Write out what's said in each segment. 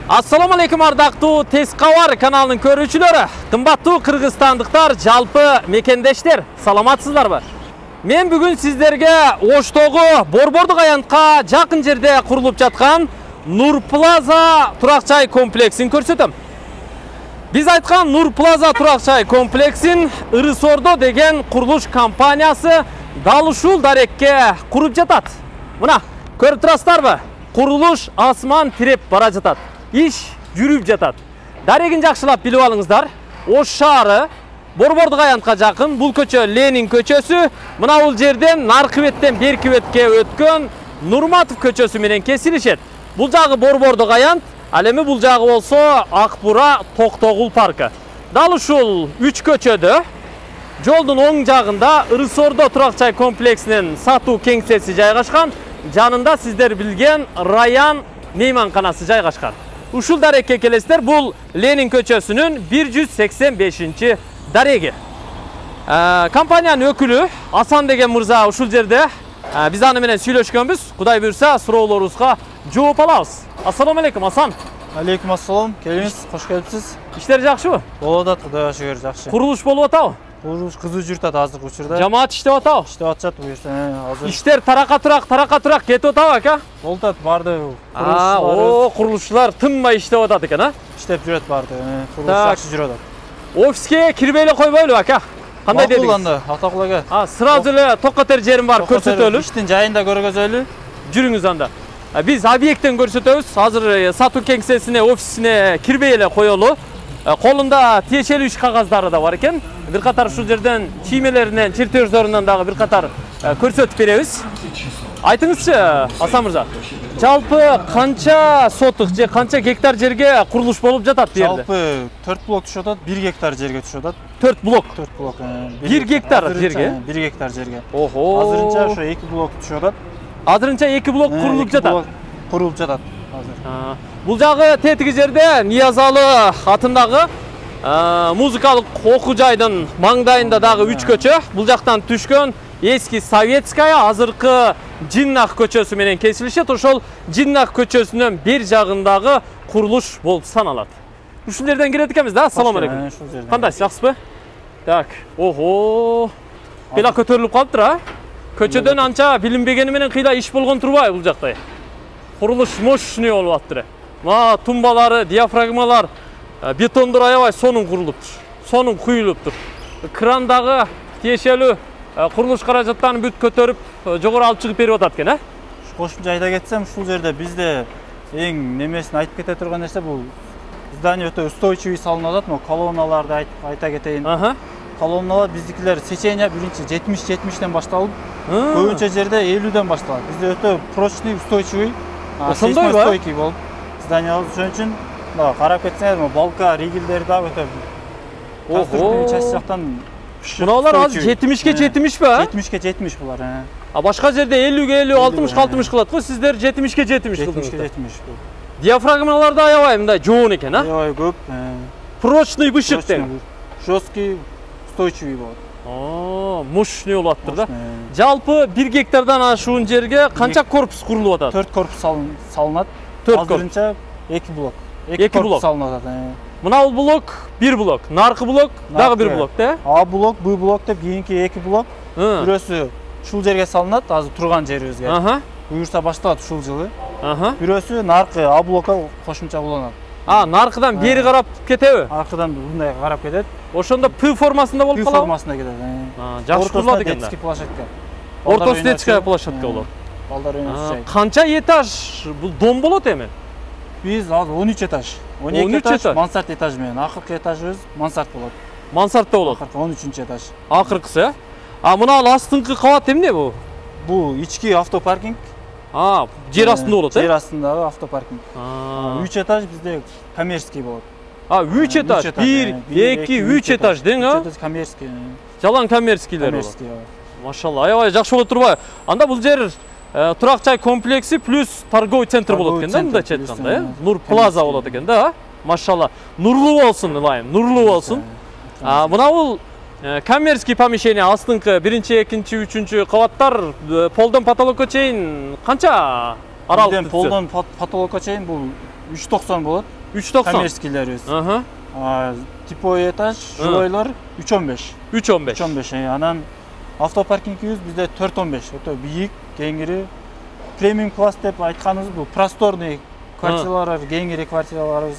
Assalamu alaikum ардактуу Тез кабар каналынын көрүүчүлөрү. Кымбаттуу кыргызстандыктар, жалпы мекендештер, саламатсыздарбы? Мен бүгүн сиздерге Оштогу Борбордук аянтка жакын жерде курулуп жаткан Нур Плаза турак жай комплексин көрсөтөм. Биз айткан Нур Плаза турак жай комплексин Ырысордо деген курулуш компаниясы дал ушул дарекке куруп жатат. Мына, көрүп турасыздарбы? Курулуш асман тиреп бара жатат. Иш жүрүп жатат. Дарегин жакшылап билип алыңыздар. Ош шаары Борбордук аянтка жакын. Бул көчө Ленин көчөсү. Мына бул жерден наркы беттен берки бетке өткөн Нурматов көчөсү менен кесилишет. Бул жагы Борбордук аянт, ал эми бул жагы болсо Акбура Токтогул паркы. Дал ушул 3 көчөдө жолдун оң жагында Ырысордо турак жай комплексинин сатуу кеңсеси жайгашкан. Жанында сиздер билген Раян мейманканасы жайгашкан. Ушул дарекке келесиздер. Бул Ленин көчөсүнүн 185 дареги. Компаниянын өкүлү Асан деген мырза ушул жерде. Биз аны менен сүйлөшкөнбүз. Кудай буйрса, суроолорубузга жооп алабыз. Ассаламу алейкум, Асан. Алейкум ассалам. Келиңиз, кош келипсиз. Иштер жакшыбы? Болуп атат, Кудайга шүгүр, жакшы. Курулуш болуп атабы? Курулуш кызуу жүрүп атат азыркы учурда. Жамаат иштеп атабы? Иштеп атышат буюрса, азыр. Иштер тарака турак кетип атабы ака? Болуп атат, барды курулушчулар тынбай иштеп атат экен, а? Иштеп жүрөт барды. Курулуш жакшы жүрүп атат. Офиске кирбей эле койбойлу ака? Кандай дедиңиз? Макул анда, атакул ака. Сразу эле токотер жерин барып көрсөтөлү. Иштин жайында көргөзөлү. Жүрүңүз анда. Биз объекттен көрсөтөбүз. Азыр сатуу кеңсесине, офисине кирбей эле коелу. Колунда тиешелүү иш кагаздары да бар экен. Бир катар ушул жерден чиймелеринен, чертеждорунан дагы бир катар көрсөтүп беребиз. Айтыңызчы, Асан мырза, жалпы канча сотук же канча гектар жерге курулуш болуп жатат бу жерде? Жалпы 4 блок түшүп атат, 1 гектар жерге түшүп атат. 4 блок. 4 блок. 1 гектар жерге? 1 гектар жерге. Охо. Азырынча ошо 2 блок түшүп атат. Азырынча 2 блок курулуп жатат. Курулуп жатат азыр. Бул жагы тетиги жерде Ниязалы атындагы музыкалык окуу жайдын маңдайында дагы 3 көчө. Бул жактан түшкөн эски Советская, азыркы Жиннах көчөсү менен кесилишет. Ошол Жиннах көчөсүнүн бир жагындагы курулуш болуп саналат. Ушул жерден кирет экенбиз да? Ассаламу алейкум. Кандайсыз, жакшысызбы? Так. Охо. Кыйла көтөрүлүп калыптыр, а? Көчөдөн анча билинбегени менен кыйла иш болгон турбайбы бул жакта? Курулуш мощный болуп аттыр. Ма тумбалары, диафрагмалар, бетондор аябай сонун курулуптур. Сонун куюлуптур. Крандагы тиешелүү курулуш каражаттарын бүт көтөрүп, жогору алып чыгып берип атат экен, а? Кошумча айта кетсем, ушул жерде бизде эң немесин айтып кете турган нерсе бул здание өтө устойчивый салынып атат. Могу колонналарды айта кетейин. Колонналар биздикилер сечение биринчи 70-70ден башталып, көбүнчө жерде 50ден башталат. Бизде өтө прочный, устойчивый, сейсмостойкий болуп зданиялар. Ошон үчүн карап кетсеңер, балка, ригелдери да өтө конструктивный часть жактан. Муналар азыр 70ке 70пи, а? 70ке 70 булар. Башка жерде 50ге 50, 60га 60 кылат го, сиздер 70ке 70 кылдыңыз. 70ке 70 бул. Диафрагмалар да аябай мындай жоон экен, а? Аябай көп. Прочный бышык деген. Жесткий, устойчивый болот. Мощный болуп аттыр да. Жалпы 1 гектардан ашуун жерге канча корпус курулуп атат? 4 корпус салынат. 4 корпус. Азырынча 2 блок. 2 корпус салынып атат. Мына бул блок 1 блок, наркы блок дагы 1 блок, да? А блок, Б блок деп кийинки 2 блок. Бирөөсү ушул жерге салынат, азыр турган жерибизге. Буюрса башталат ушул жылы. Бирөөсү наркы А блокко кошумча уланат. Наркыдан бери карап кетеби? Аркадан мындай карап кетет. Ошондо П формасында болуп калат. П формасында кетет. Жакшы курулат экен да. Детский площадка. Ортосу детская площадка болот. Балдар ойношчу. Канча этаж бул дом болот эми? Биз азыр 13 этаж. 12 этаж мансард этаж менен. Акыркы этажыбыз мансард болот. Мансардта болот. Акыркы 13 этаж. Акыркысы, мына астыңкы кабат эмне бу? Бул ички автопаркинг. Жер астында болот, Жер астындагы автопаркинг. 3 этаж бизде коммерческий болот. 3 этаж. 1, 2, 3 этаж дең, а? 3 этаж коммерческий. Жалаң коммерческийлер болот. Машалла, аябай жакшы болот турбайбы? Анда бул жер турак жай комплекси плюс торговый центр болот экен да, мындайча айтканда, Нур Плаза болот экен да? Машалла. Нурлуу болсун, ылайым, нурлуу болсун. Мына бул коммерческий помещение астыңкы 1-чи, 2-чи, 3-чү кабаттар полдон потолокко чейин канча аралыкта? Полдон потолокко чейин бул 3.90 болот. 3.90. Коммерческийлерибиз. Типовой этаж, жилойлор 3.15. 3.15. 3.15. Анан автопаркингибиз бизде 4.15. Өтө бийик, кеңири. Премиум класс деп айтканыбыз бул просторный квартиралар, кеңири квартираларыбыз.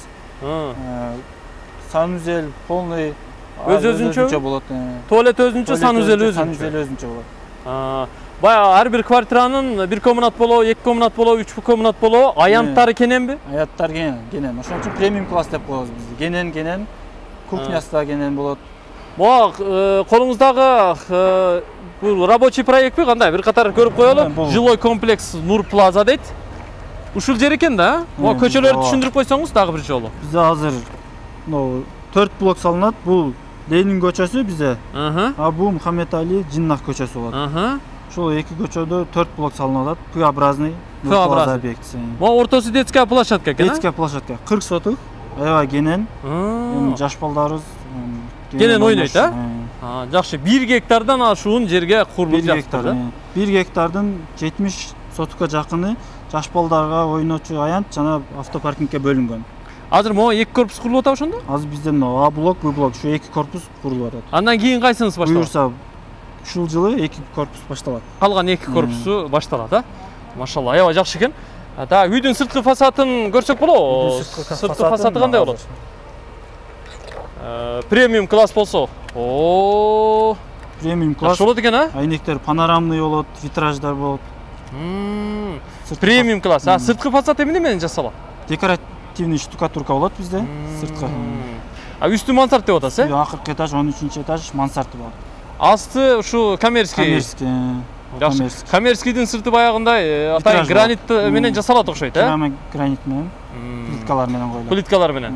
Санузел полный өзүнчө болот. Туалет өзүнчө, санузел өзүнчө. Санузел өзүнчө болот. Баягы ар бир квартиранын 1 комнат болобу, 2 комнат болобу, 3 комнат болобу, аянттары кененби? Аяттар кенен. Ошон үчүн премиум класс деп коебуз биз. Кенен, кухнясы да кенен болот. Могу колуңуздагы бул рабочий проектпи кандай? Бир катар көрүп коелу. Жилой комплекс Нур Плаза дейт. Ушул жер экен да? Могу көчөлөрдү түшүндүрүп койсоңуз дагы бир жолу. Бизде азыр 4 блок салынат. Бул Ленин көчөсү бизде. Бул Мухаммед Али Жиннах көчөсү болот. Ушул эки көчөдө 4 блок салынып атат. П-образный Плаза объектиси. Могу ортосу детская площадка экен, детская площадка. 40 соток. Аябай кенен. Жаш балдарыбыз кенен ойнойт, жакшы. 1 гектардан ашуун жерге курулуп жатты. 1 гектардын 70 сотукка жакыны жаш балдарга ойночу аянт жана автопаркингке бөлүнгөн. Азыр могу 2 корпус курулуп атат ошондо? Азыр bizde A блок, Б блок, şu 2 корпус курулуп атат. Андан кийин кайсынысы башталат? Буюрса, ушул жылы 2 корпус башталат. Калган 2 корпусу башталат, Машалла, аябай жакшы экен. Та үйдүн сырткы фасадын көрсөк болобу? Сырткы фасады кандай болот? Премиум класс болсо. Премиум класс. Болот экен, Айнектер панорамный болот, витраждар болот. Премиум класс. Сырткы фасад эмне менен жасалат? Декоративный штукатурка болот бизде. Сырткы. Үстү мансард деп атасыз, Акыркы этаж, 13-чы этаж мансарды болот. Асты ушу коммерческий. Коммерческийдин сырты баягындай атайын гранит менен жасалат окшойт, Гранит менен, плиткалар менен коюлат. Плиткалар менен.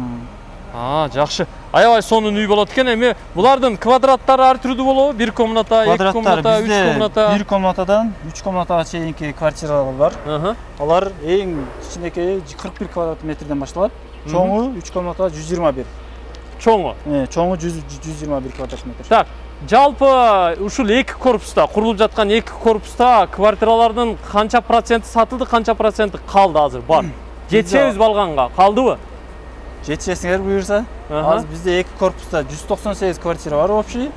Жакшы. Аябай сонун үй болот экен. Эми булардын квадраттары ар түрдүү болобу? 1 комната, 2 комната, 3 комната. 1 комнатадан 3 комнатага чейинки квартиралар бар. Алар эң кичинекейи 41 квадрат метрден башталат. Чоңу 3 комната 121. Чоңу? Чоңу 121 квадрат метр. Так, жалпы ушул 2 корпуста, курулуп жаткан 2 корпуста квартиралардын канча проценти сатылды, канча проценти калды азыр бар? Жетсебиз балганга, калдыбы? Жетишесиңер буюрса. Азыр бизде 2 корпуста 198 квартира бар общий.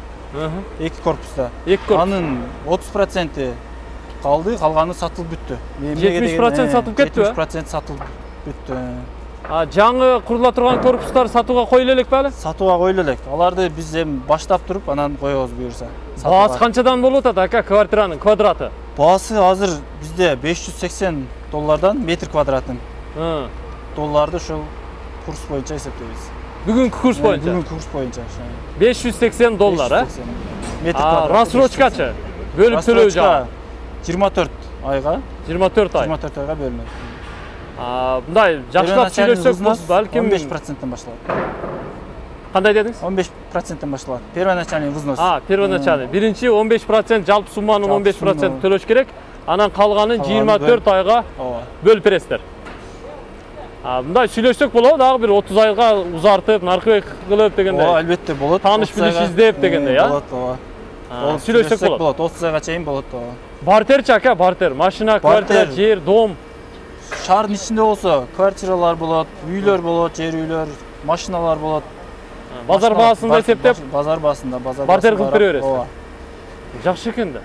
2 корпуста. Анын 30% калды, калганы сатылып бүттү. 70% сатылып кетти, 70% сатылып бүттү. Жаңы курулула турган корпустар сатууга коюла элек беле? Сатууга коюла элек. Аларды биз эми баштап туруп, анан коебуз буюрса. Баасы канчадан болуп атат ака квартиранын квадраты? Баасы азыр бизде $580 метр квадратын. Долларды ушул курс боюнча эсептейбиз. Бүгүнкү курс боюнча? Бүгүнкү курс боюнча. $580, метр квадрат. Рассрочкачы? Бөлүп төлөө жагы? 24 айга. 24 ай? 24 айга бөлүнөт. Мындай жакшылап сүйлөшсөк балким 15%тен башталат. Кандай дедиңиз? 15%тен башталат. Первоначальный взнос. Первоначальный. Биринчи 15%, жалпы сумманын 15% төлөш керек. Анан калганын 24 айга бөлүп бересиздер. Мындай сүйлөшсөк болобу, дагы бир 30 айга узартып, наркы кылып дегендей. Албетте болот. Тааныш билиш издеп дегендей, Болот, сүйлөшсөк болот. 30 айга чейин болот. Бартерчи ака, бартер. Машина, квартира, жер, дом. Шаардын ичинде болсо, квартиралар болот, үйлөр болот, жер үйлөр, машиналар болот. Базар баасында эсептеп, базар баасында, бартер кылып бере бересиз. Жакшы экен да.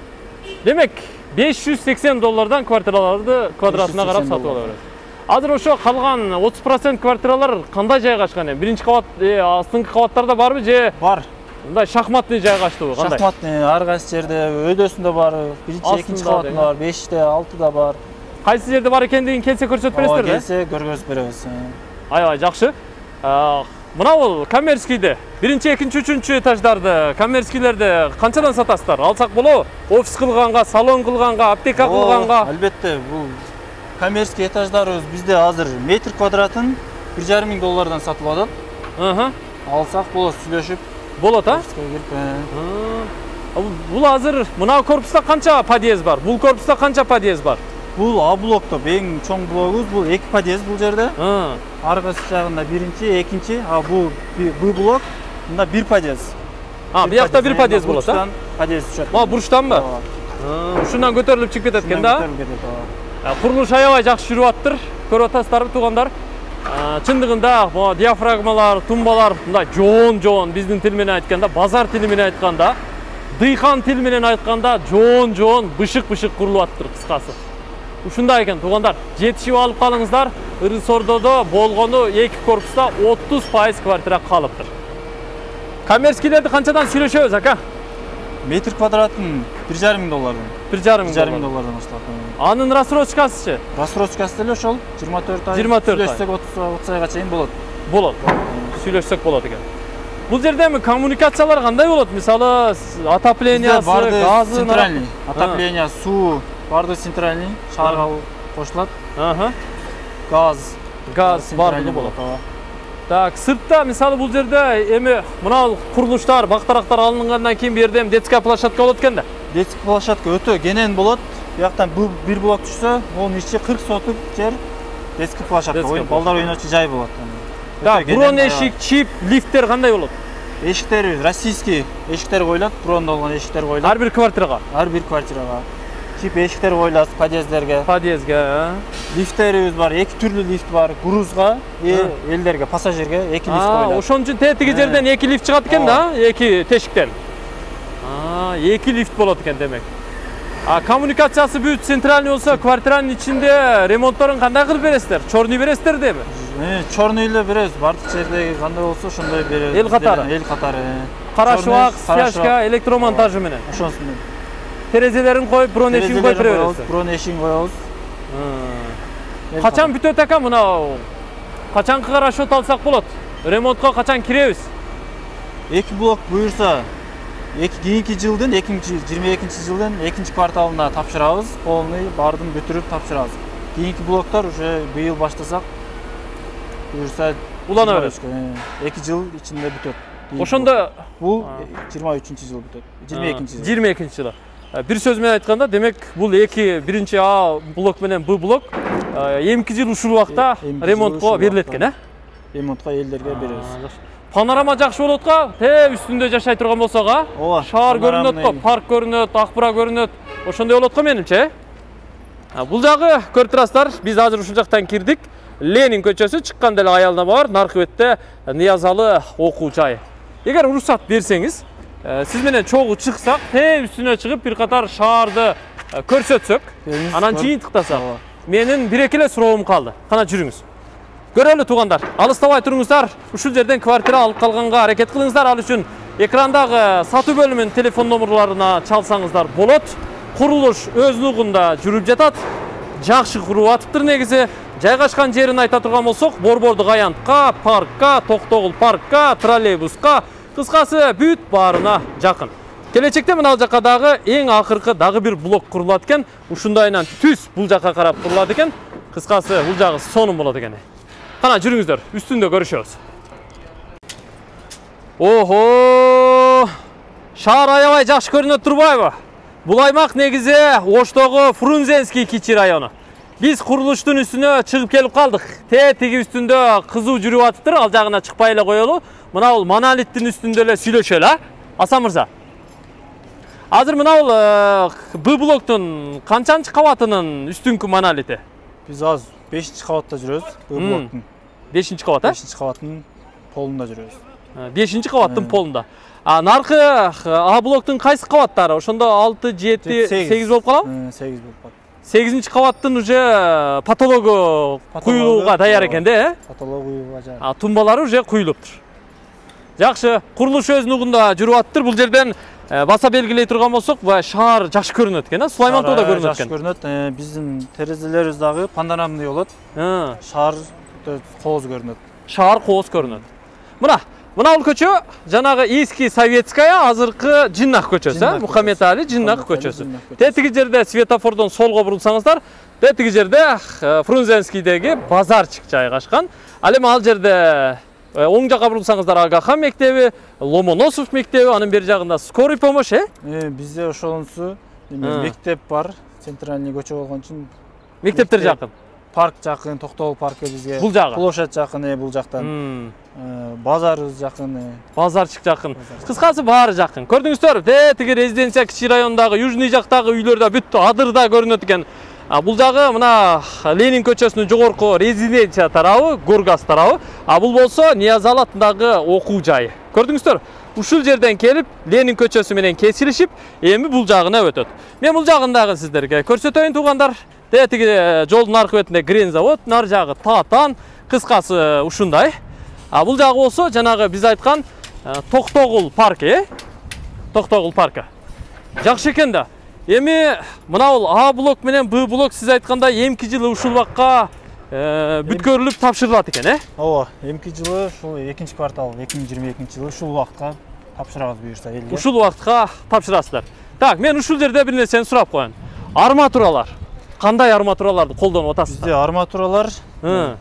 Демек, $580 квартираларды квадратына карап сатып ала бересиз. Азыр ошо калган 30% квартиралар кандай жайгашкан? Биринчи кабат, астыңкы кабаттарда барбы же? Бар. Мындай шахматный жайгаштыбы, кандай? Шахматный, ар кайсы жерде өйдөсүндө бар, биринчи, экинчи кабатында бар, 5-те, 6-да бар. Кайсы жерде бар экендигин келсе көрсөтүп бересиздер да? Келсе көргөзүп беребиз. Аябай жакшы. Мына бул коммерческийде, биринчи, экинчи, үчүнчү этаждарды, коммерческийлерди канчадан сатасыздар? Алсак болобу? Офис кылганга, салон кылганга, аптека кылганга? Албетте, бул коммерческий этаждарыбыз бизде азыр метр квадратын $1,500 сатылып атат. Алсак болот, сүйлөшүп. Болот, Бул азыр мына корпуста канча подъезд бар? Бул корпуста канча подъезд бар? Бул А блокто эң чоң блогубуз, бул 2 подъезд бул жерде. Ар кайсы жагында биринчи, экинчи, бул Б блок, мында 1 подъезд. Биякта 1 подъезд болот, Бурчтан подъезд түшөт. Бурчтанбы? Ушундан көтөрүлүп чыгып кетет экен да? Курулуш аябай жакшы жүрүп аттыр. Көрүп атасыздарбы, туугандар? Чындыгында bu диафрагмалар, тумбалар мындай жоон биздин тил менен айтканда, базар тили менен айтканда, дыйкан тил менен айтканда жоон бышык курулуп аттыр кыскасы. Ушундай экен туугандар, жетишип алып калыңыздар. Ыры Сордодо болгону 2 корпуста 30% квартира калыптыр. Коммерческийлерди канчадан сүйлөшөбүз, ака? Метр квадратын 1,5 миң доллардан. 1,5 миң доллардан башталат. Анын рассрочкасычы? Рассрочкасы деле ошол 24 ай. 24 ай. Сүйлөшсөк 30 айга чейин болот. Болот. Сүйлөшсөк болот экен. Бул жерде коммуникациялар кандай болот? Мисалы, отоплениясы, газы, центральный, отопление, суу, барды центральный, шаарга кошулат. Газ бардыгы болот. Так, сыртта мисалы бул жерде эми мына курулуштар, бактарактар алынгандан кийин бу жерде детская площадка болот экен да. Детский площадка өтө кенен болот. Бияктан бул бир блок түшсө, монун ичи 40 сотук жер детский площадка, балдар ойночу жай болот. Так, бурон эшик, чип, лифттер кандай болот? Эшиктер российский эшиктер коюлат, брондолгон эшиктер коюлат. Ар бир квартирага. Чип эшиктер коюлат подъездерге. Лифттерибиз бар, 2 түрлүү лифт бар. Грузга, элдерге, пассажирге 2 лифт коюлат. Ошон үчүн тетиги жерден 2 лифт чыгат экен да, 2 тешиктен. 2 лифт болот экен демек. Коммуникациясы бүт центральный болсо, квартиранын ичинде ремонтторун кандай кылып бересиздер? Чорный бересиздер деби? Чорный эле беребиз. Бардык жерде кандай болсо ошондой беребиз. Эл катары. Кара шуак, стяжка, электромонтажы менен. Ошонусун менен. Терезелерин коюп, брон эшигин коюп беребиз. Брон эшигин коебуз. Качан бүтөт экен мына? Качанкы расчет алсак болот? Ремонтко качан киребиз? 2 блок буюрса, кийинки жылдын 2022 жылдын 2 кварталына тапшырабыз. Полный бардын бүтүрүп тапшырабыз. Кийинки блоктор уже быйыл баштасак, буюрса улана берет. 2 жыл ичинде бүтөт. Ошондо бул 23-жыл бүтөт. 22 жылы. Бир сөз менен айтканда, демек бул биринчи А блок менен Б блок 2 жыл ушул убакта ремонтко берилет экен, э? Ремонтко элдерге беребиз. Панорама жакшы болот го? Үстүндө жашай турган болсок, шаар көрүнөт го, парк көрүнөт, Акбура көрүнөт. Ошондой болот го менимче. Бул жагы көрүп турасыздар, биз азыр ушул жактан кирдик. Ленин көчөсү, чыкканда эле аялдама бар, наркы бетте Ниязалы окуу жайы. Эгер уруксат берсеңиз, сиз менен чогуу чыксак, үстүнө чыгып бир катар шаарды көрсөтсөк, анан жыйынтыктасак. Менин бир-эки эле суроом калды. Кана жүрүңүз. Көрөлү туугандар, алыстабай туруңуздар. Ушул жерден квартира алып калганга аракет кылыңыздар. Ал үчүн экрандагы сатуу бөлүмүнүн телефон номерларына чалсаңыздар болот. Курулуш өз нугунда жүрүп жатат. Жакшы куруп атыптыр негизи. Жайгашкан жерин айта турган болсок, Борбордук аянтка, паркка, Токтогул паркка, троллейбуска, кыскасы бүт баарына жакын. Келечекте мына жакка дагы эң акыркы дагы бир блок курулат экен. Ушундайынан түз бул жакка карап курулат экен. Кыскасы бул жагы сонун болот экен. Кана жүрүңүздөр, үстүндө көрүшөбүз. Шаар аябай жакшы көрүнөт турбайбы? Бул аймак негизи Оштогу Фрунзенский кичи району. Биз курулуштун үстүнө чыгып келип калдык. Тетиги үстүндө кызуу жүрүп атыптыр, ал жагына чыкпай эле коелу. Мына бул монолиттин үстүндө эле сүйлөшөлү, а? Асан мырза. Азыр мына бул Б блоктун канчанчы кабатынын үстүнкү монолити? Биз азыр 5-чи кабатта жүрөбүз. Б блоктун 5-чи кабат, а? 5-чи кабаттын полунда жүрөбүз. 5-чи кабаттын полунда. Наркы А блоктун кайсы кабаттары? Ошондо 6, 7, 8 болуп калабы? 8 болуп калат. 8-чи кабаттын уже потологу куюлууга даяр экен да, э? Потолог куюлууга даяр. Тумбалары уже куюлуптур. Жакшы, курулуш өз нугунда жүрүп аттыр. Бул жерден баса белгилей турган болсок, шаар жакшы көрүнөт экен, а? Сулайман тоодо көрүнөт экен. Жакшы көрүнөт. Биздин терезелерибиз дагы панорамный болот. Шаар кооз көрүнөт. Шаар кооз көрүнөт. Мына бул көчө жанагы эски Советская, азыркы Жиннак көчөсү, Мухаммед Али Жиннак көчөсү. Тетиги жерде светофордон солго бурулсаңыздар, тетиги жерде Фрунзенскийдеги базарчык жайгашкан. Ал эми ал жерде оң жакка бурулсаңыздар Агахан мектеби, Ломоносов мектеби, анын бери жагында скорый помощь, э? Бизде ошонусу мектеп бар, центральный көчө болгон үчүн. Мектептер жакын. Парк жакын, Токтогул паркы бизге. Бул жагы. Площадь жакын, бул жактан. Базарыбыз жакын. Базарчык жакын. Кыскасы баары жакын. Көрдүңүздөр, тетиги резиденция кичи райондагы южный жактагы үйлөрдө бүт адырда көрүнөт экен. Бул жагы мына Ленин көчөсүнүн жогорку резиденция тарабы, Горгаз тарабы. Бул болсо Ниязалы атындагы окуу жайы. Көрдүңүздөр? Ушул жерден келип, Ленин көчөсү менен кесилишип, эми бул жагына өтөт. Мен бул жагындагы сиздерге көрсөтөйүн туугандар. Тетиги жолдун аркы бетинде Грен завод, нар жагы Татан, кыскасы ушундай. Бул жагы болсо жанагы биз айткан Токтогул паркы, Токтогул паркы. Жакшы экен да. Эми мына бул А блок менен Б блок сиз айткандай эмки жылы ушул убакка бүткөрүлүп тапшырылат экен, Ооба, эмки жылы ушул 2-квартал 2022 жылы ушул убакытка тапшырабыз буюрса элге. Ушул убакытка тапшырасыздар. Так, мен ушул жерде бир нерсени сурап коеюн. Арматуралар. Кандай арматураларды колдонуп атасыздар? Бизде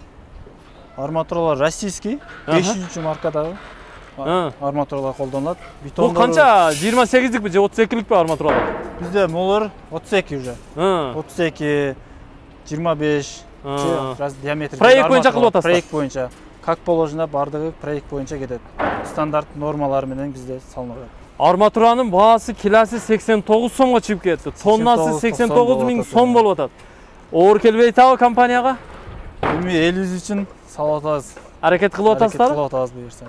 арматуралар российский, 500 маркадагы арматуралар колдонулат. Бул канча 28-ликпи же 32-ликпи арматуралар? Бизде молор 32 уже. 32, 25 раз диаметр. Проект боюнча кылып атасыздар. Проект боюнча. Как положено, бардыгы проект боюнча кетет. Стандарт нормалар менен бизде салынат. Арматуранын баасы килосы 89 сомго чыгып кетти. Тоннасы 89 000 сом болуп атат. Оор келбей атабы компанияга? Эми элибиз үчүн салып атабыз. Аракет кылып атасыздар? Кылып атабыз буюрса.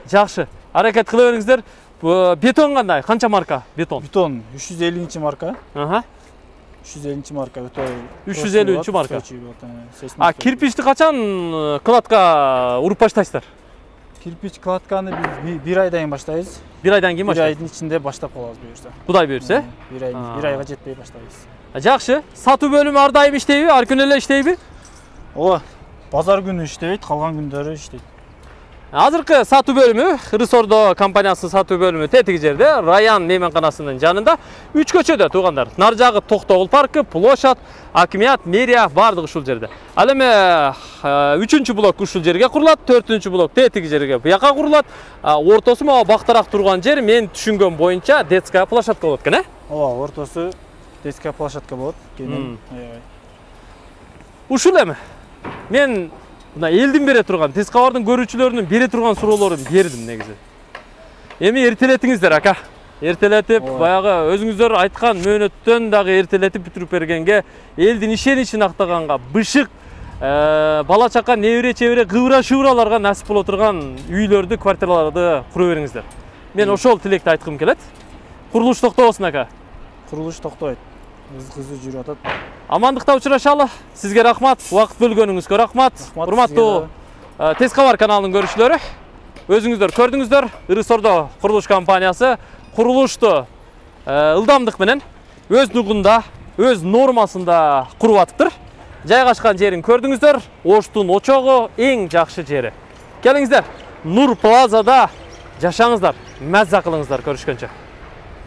Жакшы. Аракет кыла бериңиздер. Бетон кандай? Канча марка бетон? Бетон 350 марка. 350 марка өтө 350 марка. Кирпичти качан кладка уруп баштайсыздар? Кирпич кладканы биз 1 айдан кийин баштайбыз. 1 айдан кийин баштайбыз. 1 айдын ичинде баштап калабыз буюрса. Кудай буйрса? 1 айга жетпей баштайбыз. Жакшы. Сатуу бөлүмү ар дайым иштейби? Ар күнү эле иштейби? Ооба. Базар күнү иштебейт, калган күндөрү иштейт. Азыркы сатуу бөлүмү, Рысордо компаниясынын сатуу бөлүмү тетиги жерде, Раян мейманканасынын жанында 3 көчөдө туугандар. Нар жагы Токтогул паркы, площадь, акимият, мэрия бардыгы ушул жерде. Ал эми 3-чү блок ушул жерге курулат, 4-чү блок тетиги жерге буяка курулат. Ортосу могу бактарак турган жер мен түшүнгөн боюнча детская площадка болот экен, Ооба, ортосу детская площадка болот. Ушул эми мен мына элдин бере турган, тез кабардын көрүүчүлөрүнүн бере турган суроолорун бердим негизи. Эми эртелетиңиздер, ака. Эртелетип, баягы өзүңүздөр айткан мөөнөттөн дагы эртелетип бүтүрүп бергенге, элдин ишеничин актаганга, бышык, бала чака, небере чебере, кыбыра шыбыраларга насип боло турган үйлөрдү, квартираларды кура бериңиздер. Мен ошол тилекти айткым келет. Курулуш токтобосун, ака. Курулуш токтобойт. Кызы жүрүп атат. Амандыкта учурашалы. Сизге рахмат. Убакыт бөлгөнүңүзгө рахмат. Урматтуу Тез кабар каналынын көрүүчүлөрү, өзүңүздөр көрдүңүздөр, Рысордо курулуш компаниясы курулушту ылдамдык менен өз нугунда, өз нормасында куруп атыптыр. Жайгашкан жерин көрдүңүздөр, Оштун очогу эң жакшы жери. Келиңиздер, Нур Плазада жашаңыздар, маза кылыңыздар, көрүшкөнчө.